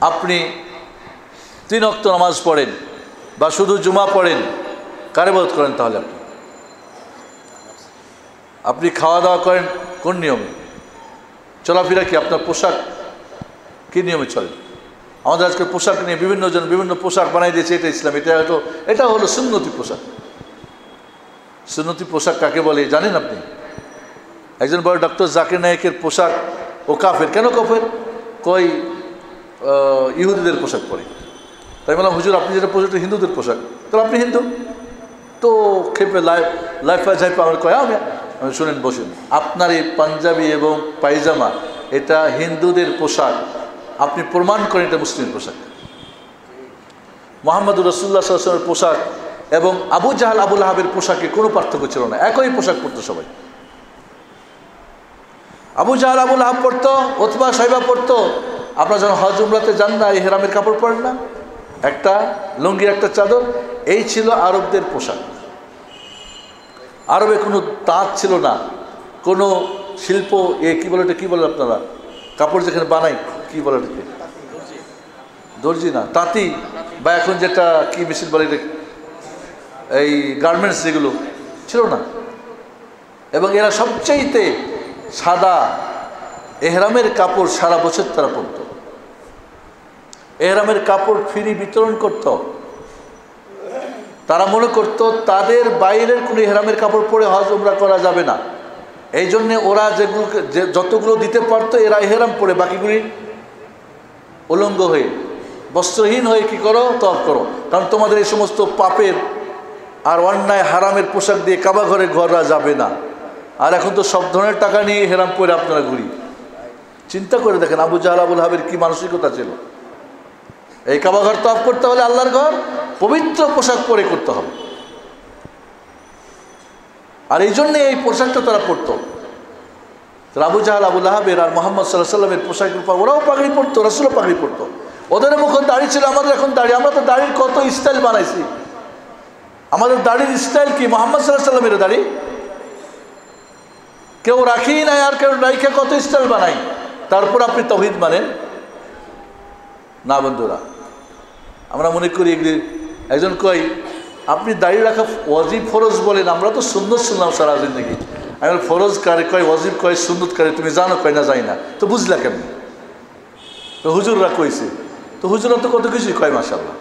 আপনি 3 ওয়াক্ত নামাজ পড়েন বা শুধু জুমা পড়েন, কার ইবাদত করেন? তাহলে আপনি খাওয়া দাওয়া করেন কোন নিয়মে? চলাফেরা কি? আপনার পোশাক কী নিয়মে চলে? আমাদের আজকে পোশাক নিয়ে বিভিন্ন জন বিভিন্ন পোশাক বানাই দিয়েছে, এটা ইসলাম, এটা হলো সুন্নতি পোশাক। সুন্নতি পোশাক কাকে বলে জানেন আপনি? একজন বলে ডক্টর জাকির নায়েকের পোশাক ও কাফের। কেন কাফের? কই ইহুদিদের পোশাক পরে। তাই বললাম, হুজুর আপনি যেটা পোশাকটা হিন্দুদের পোশাক, তাহলে আপনি হিন্দু তো খেপে লাইফা ঝাইপা আমার কয় আমি শুনেন বসুন, আপনার এই পাঞ্জাবি এবং পায়জামা এটা হিন্দুদের পোশাক, আপনি প্রমাণ করেন এটা মুসলিমের পোশাক। মুহাম্মদুর রাসূলুল্লাহ সাল্লাল্লাহু আলাইহি ওয়াসাল্লামের পোশাক এবং আবু জাহাল আবু লাহাবের পোশাকে কোনো পার্থক্য ছিল না, একই পোশাক পরতো সবাই। আবু জাহাল আবু লাহাব পরতো, উতবা সাইবা পরতো। আপনারা যখন হজ উমরাতে যান না, এই হেরামের কাপড় পরেন না, একটা লুঙ্গি একটা চাদর, এই ছিল আরবদের পোশাক। আরবে কোনো তাঁত ছিল না, কোনো শিল্প, কী বলে এটা, কী বলে আপনারা কাপড় যেখানে বানাই কী বলে এটাকে? দর্জি না, তাঁতি, বা এখন যেটা কি মেশিন বলে এটা, এই গার্মেন্টস, যেগুলো ছিল না। এবং এরা সবচাইতে সাদা এহরামের কাপড় সারা বছর তারা পরত। এহরামের কাপড় ফ্রি বিতরণ করত। তারা মনে করত তাদের বাইরের কোনো এহরামের কাপড় পরে হজ উমরা করা যাবে না। এই জন্যে ওরা যতগুলো দিতে পারতো এরা এহরাম পরে, বাকিগুলি উলঙ্গ হয়ে বস্ত্রহীন হয়ে কি করো? তওয়াফ করো। কারণ তোমাদের এই সমস্ত পাপের আর অন্যায় হারামের পোশাক দিয়ে কাবা ঘরে ঘোরা যাবে না। আর এখন তো সব ধরনের টাকা নিয়ে হেরাম পরে আপনারা ঘুরি। চিন্তা করে দেখেন আবু জাহাল আবু লাহাবের কি মানসিকতা ছিল। এই কাবা ঘর তওয়াফ করতে হলে আল্লাহর ঘর পবিত্র পোশাক পরে করতে হবে, আর এই জন্যে এই পোশাকটা তারা পরতো। আবু জাহাল আবু লাহাবের আর মুহাম্মদ সাল্লাল্লাহু আলাইহি ওয়াসাল্লামের পোশাকের উপর ওরাও পাগড়ি পরতো, রাসূলও পাগড়ি পরতো। ওদের মুখে দাড়ি ছিল, আমাদের এখন দাড়ি। আমরা তো দাড়ির কত স্টাইল বানাইছি। আমাদের দাড়ির স্টাইল কি? মুহাম্মদ সাল্লাল্লাহু আলাইহি ওয়াসাল্লামের দাড়ি কেউ রাখি নাই, আর কেউ রাইখে কত স্টাইল বানাই। তারপর আপনি তাওহীদ মানেন না? বন্ধুরা, আমরা মনে করি এগুলি। একজন কই আপনি দাড়ি রাখা ওয়াজিব ফরজ বলেন, আমরা তো সুন্নত শুনলাম সারা জিন্দগি। আমি ফরজ কারে কয়, ওয়াজিব কয়, সুন্নত কারে, তুমি জানো কয় না যাই না, তো বুঝলা কেন? তো হুজুররা কইছে, তো হুজুররা তো কত কিছুই কয় মাশাআল্লাহ।